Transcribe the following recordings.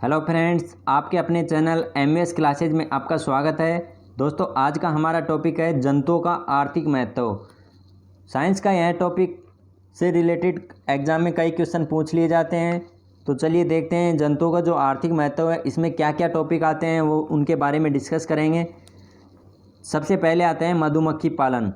Hello friends, आपके अपने channel MS classes में आपका स्वागत है। दोस्तों, आज का हमारा टॉपिक है जंतुओं का आर्थिक महत्व। साइंस का यह टॉपिक से रिलेटेड एग्जाम में कई क्वेश्चन पूछ लिए जाते हैं। तो चलिए देखते हैं जंतुओं का जो आर्थिक महत्व है इसमें क्या क्या टॉपिक आते हैं, वो उनके बारे में डिस्कस करेंगे। सबसे पहले आते हैं मधुमक्खी पालन।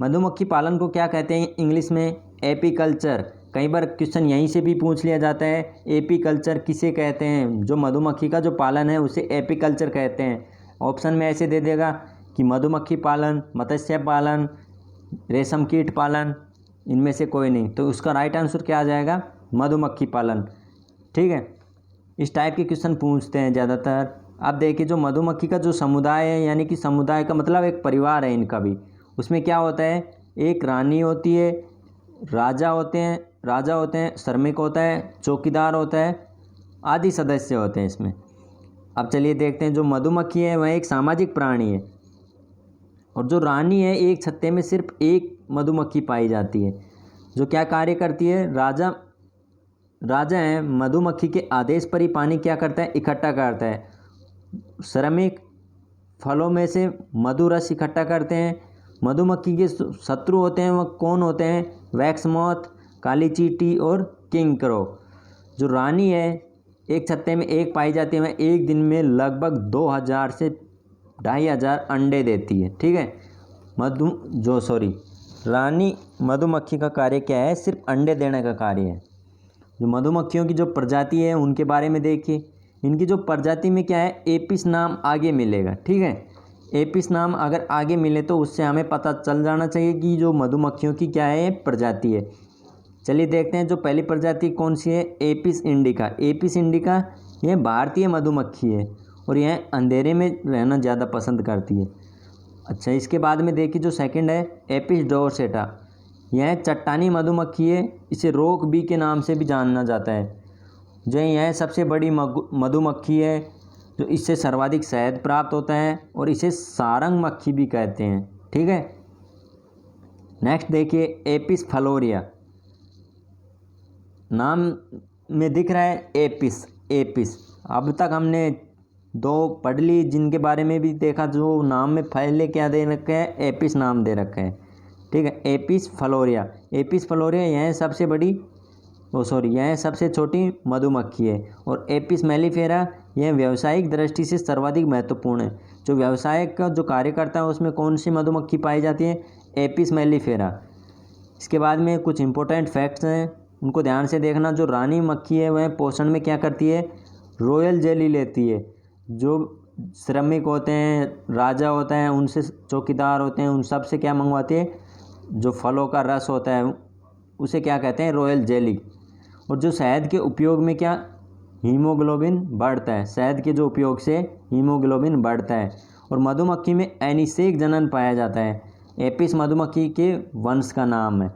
मधुमक्खी पालन को क्या कहते हैं इंग्लिश में? एपीकल्चर। कई बार क्वेश्चन यहीं से भी पूछ लिया जाता है, एपीकल्चर किसे कहते हैं? जो मधुमक्खी का जो पालन है उसे एपीकल्चर कहते हैं। ऑप्शन में ऐसे दे देगा कि मधुमक्खी पालन, मत्स्य पालन, रेशम कीट पालन, इनमें से कोई नहीं। तो उसका राइट आंसर क्या आ जाएगा? मधुमक्खी पालन। ठीक है, इस टाइप के क्वेश्चन पूछते हैं ज़्यादातर। अब देखिए, जो मधुमक्खी का जो समुदाय है, यानी कि समुदाय का मतलब एक परिवार है इनका भी, उसमें क्या होता है? एक रानी होती है, राजा होते हैं, श्रमिक होता है, चौकीदार होता है, आदि सदस्य होते हैं इसमें। अब चलिए देखते हैं, जो मधुमक्खी है वह एक सामाजिक प्राणी है, और जो रानी है एक छत्ते में सिर्फ एक मधुमक्खी पाई जाती है, जो क्या कार्य करती है? राजा है, मधुमक्खी के आदेश पर ही पानी क्या करता है? इकट्ठा करता है। श्रमिक फलों में से मधु रस इकट्ठा करते हैं। मधुमक्खी के शत्रु होते हैं, वह कौन होते हैं? वैक्स मॉथ, काली चींटी और किंग क्रो। जो रानी है एक छत्ते में एक पाई जाती है, वह एक दिन में लगभग 2000 से 2500 अंडे देती है। ठीक है, रानी मधुमक्खी का कार्य क्या है? सिर्फ अंडे देने का कार्य है। जो मधुमक्खियों की जो प्रजाति है उनके बारे में देखिए। इनकी जो प्रजाति में क्या है? एपिस नाम आगे मिलेगा। ठीक है, एपिस नाम अगर आगे मिले तो उससे हमें पता चल जाना चाहिए कि जो मधुमक्खियों की क्या है? प्रजाति है। चलिए देखते हैं, जो पहली प्रजाति कौन सी है? Apis indica. एपिस इंडिका यह भारतीय मधुमक्खी है और यह अंधेरे में रहना ज़्यादा पसंद करती है। अच्छा, इसके बाद में देखिए, जो सेकंड है एपिस डोरसेटा। यह चट्टानी मधुमक्खी है, इसे रॉक बी के नाम से भी जाना जाता है। जो यह सबसे बड़ी मधुमक्खी है, जो इससे सर्वाधिक शहद प्राप्त होता है, और इसे सारंग मक्खी भी कहते हैं। ठीक है, नेक्स्ट देखिए एपिस फ्लोरिया। नाम में दिख रहा है एपिस। अब तक हमने दो पढ़ ली जिनके बारे में भी देखा, जो नाम में पहले क्या दे रखा है? एपिस नाम दे रखा है। ठीक है, एपिस फ्लोरिया यह सबसे बड़ी यह सबसे छोटी मधुमक्खी है। और एपिस मेलिफेरा यह व्यावसायिक दृष्टि से सर्वाधिक महत्वपूर्ण है। जो व्यवसाय का जो कार्य करता है उसमें कौन सी मधुमक्खी पाई जाती है? Apis mellifera. इसके बाद में कुछ इंपॉर्टेंट फैक्ट्स हैं, उनको ध्यान से देखना। जो रानी मक्खी है वह पोषण में क्या करती है? रॉयल जेली लेती है। जो श्रमिक होते हैं, राजा होता है, उनसे चौकीदार होते हैं, उन सब से क्या मंगवाती है? जो फलों का रस होता है उसे क्या कहते हैं? Royal jelly. और जो शहद के उपयोग में क्या? हीमोग्लोबिन बढ़ता है। शहद के जो उपयोग से हीमोग्लोबिन बढ़ता है। और मधुमक्खी में एनिसेक जनन पाया जाता है। एपिस मधुमक्खी के वंश का नाम है।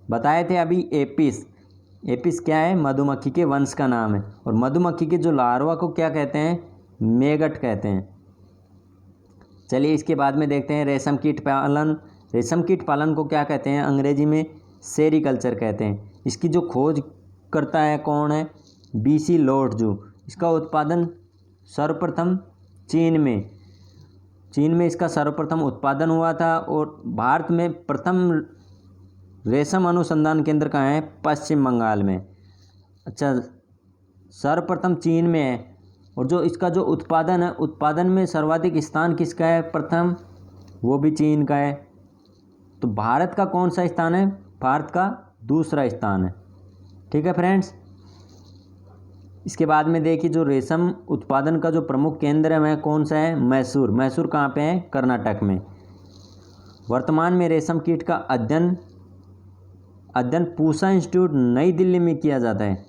बताए थे अभी एपिस क्या है? मधुमक्खी के वंश का नाम है। और मधुमक्खी के जो लार्वा को क्या कहते हैं? मेगट कहते हैं। चलिए इसके बाद में देखते हैं रेशम कीट पालन। रेशम कीट पालन को क्या कहते हैं? अंग्रेजी में सेरीकल्चर कहते हैं। इसकी जो खोज करता है कौन है? बीसी लोटजू। इसका उत्पादन सर्वप्रथम चीन में इसका सर्वप्रथम उत्पादन हुआ था। और भारत में प्रथम रेशम अनुसंधान केंद्र कहाँ है? पश्चिम बंगाल में। अच्छा, सर्वप्रथम चीन में है। और जो इसका जो उत्पादन है, उत्पादन में सर्वाधिक स्थान किसका है? प्रथम, वो भी चीन का है। तो भारत का कौन सा स्थान है? भारत का दूसरा स्थान है। ठीक है फ्रेंड्स, इसके बाद में देखिए, जो रेशम उत्पादन का जो प्रमुख केंद्र है वह कौन सा है? मैसूर कहाँ पे है? कर्नाटक में। वर्तमान में रेशम कीट का अध्ययन पूसा इंस्टीट्यूट नई दिल्ली में किया जाता है।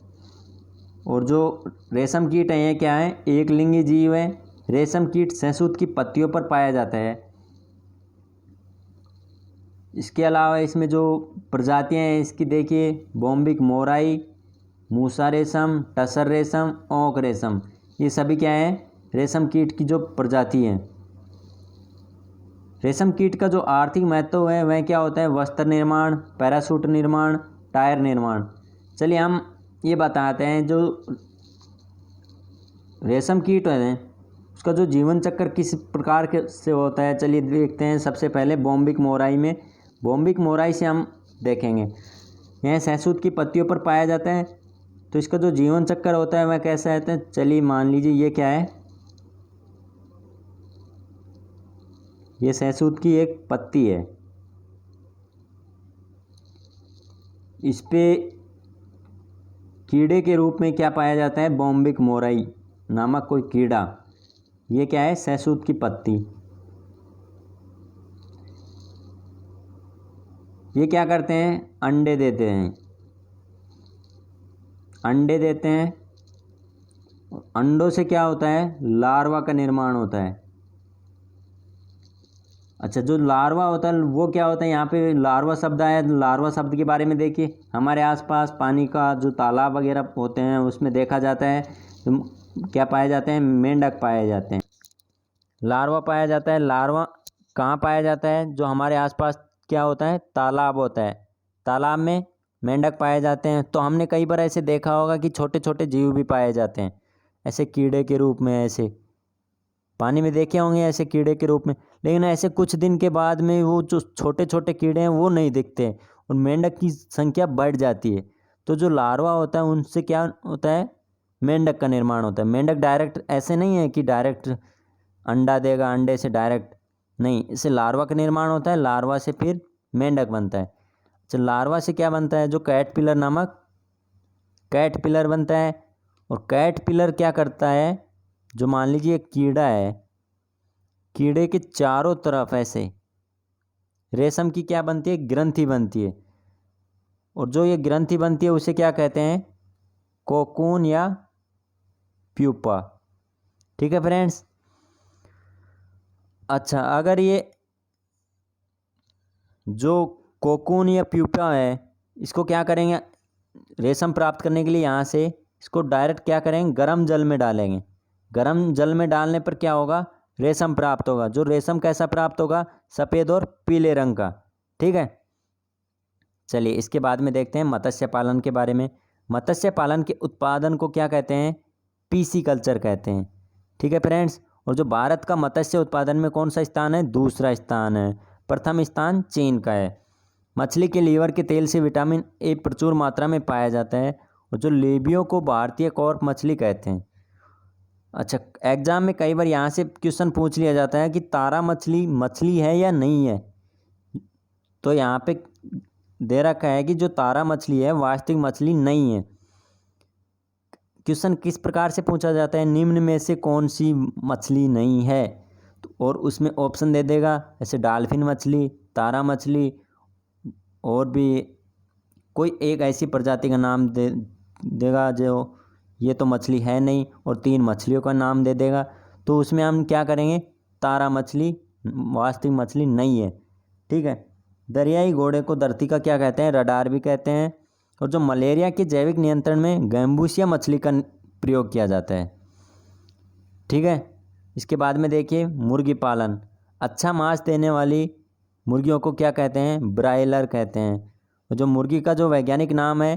और जो रेशम कीट है ये क्या है? एक लिंगी जीव है। रेशम कीट सहसूत की पत्तियों पर पाया जाता है। इसके अलावा इसमें जो प्रजातियां हैं इसकी देखिए, बॉम्बिक मोराई, मूसा रेशम, टसर रेशम, ओक रेशम, ये सभी क्या है? रेशम कीट की जो प्रजाति हैं। रेशम कीट का जो आर्थिक महत्व है वह क्या होता है? वस्त्र निर्माण, पैराशूट निर्माण, टायर निर्माण। चलिए हम ये बताते हैं, जो रेशम कीट है उसका जो जीवन चक्र किस प्रकार के से होता है, चलिए देखते हैं। सबसे पहले बॉम्बिक मोराई में, बॉम्बिक मोराई से हम देखेंगे। यह शहतूत की पत्तियों पर पाया जाता है। तो इसका जो जीवन चक्र होता है वह कैसा रहता है, चलिए मान लीजिए ये क्या है, ये शहतूत की एक पत्ती है। इस पे कीड़े के रूप में क्या पाया जाता है, बॉम्बिक मोराई नामक कोई कीड़ा। ये क्या है, शहतूत की पत्ती। ये क्या करते हैं, अंडे देते हैं, अंडे देते हैं। अंडों से क्या होता है, लार्वा का निर्माण होता है। अच्छा, जो लार्वा होता है वो क्या होता है, यहाँ पे लार्वा शब्द आया। लार्वा शब्द के बारे में देखिए, हमारे आसपास पानी का जो तालाब वगैरह होते हैं उसमें देखा जाता है, तो क्या पाए जाते हैं, मेंढक पाए जाते हैं, लार्वा पाया जाता है। लार्वा कहाँ पाया जाता है, जो हमारे आसपास क्या होता है, तालाब होता है, तालाब में मेंढक पाए जाते हैं। तो हमने कई बार ऐसे देखा होगा कि छोटे छोटे जीव भी पाए जाते हैं ऐसे कीड़े के रूप में, ऐसे पानी में देखे होंगे ऐसे कीड़े के रूप में। लेकिन ऐसे कुछ दिन के बाद में वो जो छोटे छोटे कीड़े हैं वो नहीं दिखते और मेंढक की संख्या बढ़ जाती है। तो जो लार्वा होता है उनसे क्या होता है, मेंढक का निर्माण होता है। मेंढक डायरेक्ट ऐसे नहीं है कि डायरेक्ट अंडा देगा, अंडे से डायरेक्ट नहीं, इससे लार्वा का निर्माण होता है, लार्वा से फिर मेंढक बनता है। अच्छा, लार्वा से क्या बनता है, जो कैटरपिलर नामक कैटरपिलर बनता है। और कैटरपिलर क्या करता है, जो मान लीजिए एक कीड़ा है, कीड़े के चारों तरफ ऐसे रेशम की क्या बनती है, ग्रंथि बनती है। और जो ये ग्रंथि बनती है उसे क्या कहते हैं, कोकून या प्यूपा। ठीक है फ्रेंड्स। अच्छा, अगर ये जो कोकून या प्यूपा है इसको क्या करेंगे, रेशम प्राप्त करने के लिए यहाँ से इसको डायरेक्ट क्या करेंगे, गर्म जल में डालेंगे। गर्म जल में डालने पर क्या होगा, रेशम प्राप्त होगा। जो रेशम कैसा प्राप्त होगा, सफ़ेद और पीले रंग का। ठीक है, चलिए इसके बाद में देखते हैं मत्स्य पालन के बारे में। मत्स्य पालन के उत्पादन को क्या कहते हैं, पीसी कल्चर कहते हैं। ठीक है फ्रेंड्स। और जो भारत का मत्स्य उत्पादन में कौन सा स्थान है, दूसरा स्थान है। प्रथम स्थान चीन का है। मछली के लीवर के तेल से विटामिन ए प्रचुर मात्रा में पाया जाता है। और जो लेबियों को भारतीय कॉर्प मछली कहते हैं। अच्छा, एग्जाम में कई बार यहाँ से क्वेश्चन पूछ लिया जाता है कि तारा मछली मछली है या नहीं है। तो यहाँ पे दे रखा है कि जो तारा मछली है वास्तविक मछली नहीं है। क्वेश्चन किस प्रकार से पूछा जाता है, निम्न में से कौन सी मछली नहीं है, तो और उसमें ऑप्शन दे देगा, जैसे डॉल्फिन मछली, तारा मछली, और भी कोई एक ऐसी प्रजाति का नाम दे देगा जो ये तो मछली है नहीं, और 3 मछलियों का नाम दे देगा। तो उसमें हम क्या करेंगे, तारा मछली वास्तविक मछली नहीं है। ठीक है। दरियाई घोड़े को धरती का क्या कहते हैं, रडार भी कहते हैं। और जो मलेरिया के जैविक नियंत्रण में गैम्बूसिया मछली का प्रयोग किया जाता है। ठीक है। इसके बाद में देखिए मुर्गी पालन। अच्छा मांस देने वाली मुर्गियों को क्या कहते हैं, ब्रायलर कहते हैं। और जो मुर्गी का जो वैज्ञानिक नाम है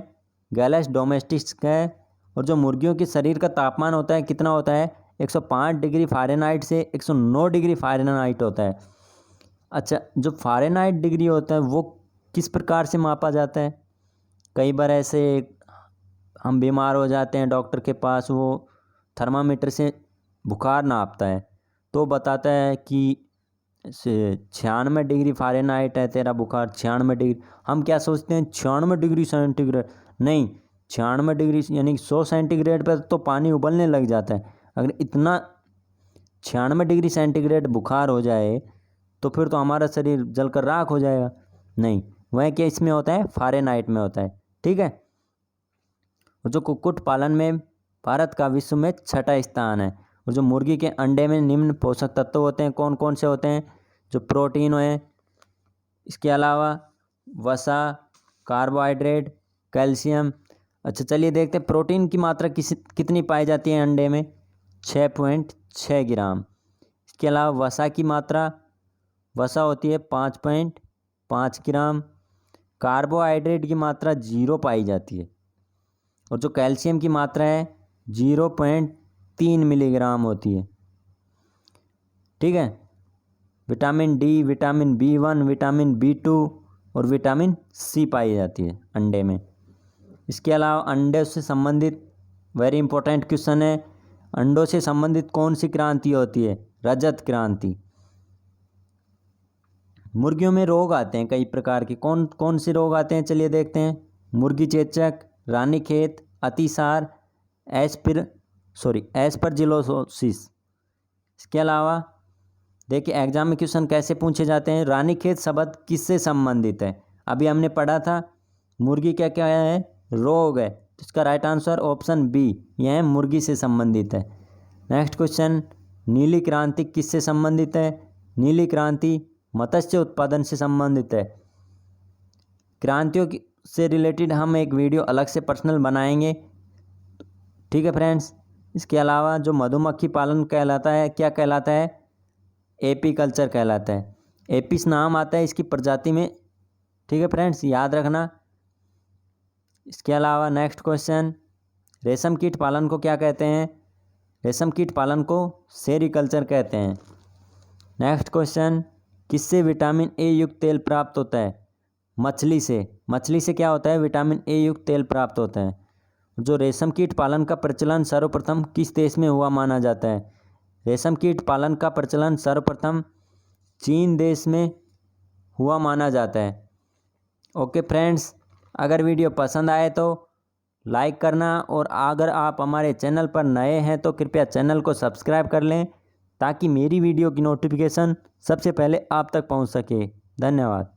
गैलस डोमेस्टिस है। और जो मुर्गियों के शरीर का तापमान होता है कितना होता है, 105 डिग्री फ़ारेनहाइट से 109 डिग्री फ़ारेनहाइट होता है। अच्छा, जो फ़ारेनहाइट डिग्री होता है वो किस प्रकार से मापा जाता है, कई बार ऐसे हम बीमार हो जाते हैं डॉक्टर के पास, वो थर्मामीटर से बुखार नापता है तो बताता है कि 96 डिग्री फ़ारेनहाइट है तेरा बुखार, 96 डिग्री। हम क्या सोचते हैं 96 डिग्री सेंटीग्रेड, नहीं, 96 डिग्री यानी 100 सेंटीग्रेड पर तो पानी उबलने लग जाता है। अगर इतना 96 डिग्री सेंटीग्रेड बुखार हो जाए तो फिर तो हमारा शरीर जलकर राख हो जाएगा। नहीं, वह क्या इसमें होता है, फ़ारेनहाइट में होता है। ठीक है। और जो कुक्कुट पालन में भारत का विश्व में 6ठा स्थान है। और जो मुर्गी के अंडे में निम्न पोषक तत्व होते हैं, कौन कौन से होते हैं, जो प्रोटीन है, इसके अलावा वसा, कार्बोहाइड्रेट, कैल्शियम। अच्छा, चलिए देखते हैं प्रोटीन की मात्रा कितनी पाई जाती है अंडे में, 6.6 ग्राम। इसके अलावा वसा की मात्रा, वसा होती है 5.5 ग्राम। कार्बोहाइड्रेट की मात्रा 0 पाई जाती है। और जो कैल्शियम की मात्रा है 3 मिलीग्राम होती है। ठीक है, vitamin D, vitamin B1, vitamin B2 और विटामिन C पाई जाती है अंडे में। इसके अलावा अंडे से संबंधित वेरी इंपॉर्टेंट क्वेश्चन है, अंडों से संबंधित कौन सी क्रांति होती है? रजत क्रांति। मुर्गियों में रोग आते हैं कई प्रकार के, कौन कौन से रोग आते हैं चलिए देखते हैं। मुर्गी चेचक, रानीखेत, अतिसार, एस्परजिलोसिस। इसके अलावा देखिए एग्जाम में क्वेश्चन कैसे पूछे जाते हैं। रानीखेत शब्द किससे संबंधित है? अभी हमने पढ़ा था मुर्गी क्या क्या है, रोग है, तो इसका राइट आंसर ऑप्शन बी, यह मुर्गी से संबंधित है। नेक्स्ट क्वेश्चन, नीली क्रांति किससे संबंधित है? नीली क्रांति मत्स्य उत्पादन से संबंधित है। क्रांतियों से रिलेटेड हम एक वीडियो अलग से पर्सनल बनाएंगे। ठीक है फ्रेंड्स, इसके अलावा जो मधुमक्खी पालन कहलाता है, क्या कहलाता है? एपीकल्चर कहलाता है। एपिस नाम आता है इसकी प्रजाति में। ठीक है फ्रेंड्स, याद रखना। इसके अलावा नेक्स्ट क्वेश्चन, रेशम कीट पालन को क्या कहते हैं? रेशम कीट पालन को सेरीकल्चर कहते हैं। नेक्स्ट क्वेश्चन, किससे विटामिन ए युक्त तेल प्राप्त होता है? मछली से। मछली से क्या होता है? विटामिन ए युक्त तेल प्राप्त होता है। जो रेशम कीट पालन का प्रचलन सर्वप्रथम किस देश में हुआ माना जाता है? रेशम कीट पालन का प्रचलन सर्वप्रथम चीन देश में हुआ माना जाता है। ओके फ्रेंड्स, अगर वीडियो पसंद आए तो लाइक करना, और अगर आप हमारे चैनल पर नए हैं तो कृपया चैनल को सब्सक्राइब कर लें ताकि मेरी वीडियो की नोटिफिकेशन सबसे पहले आप तक पहुंच सके। धन्यवाद।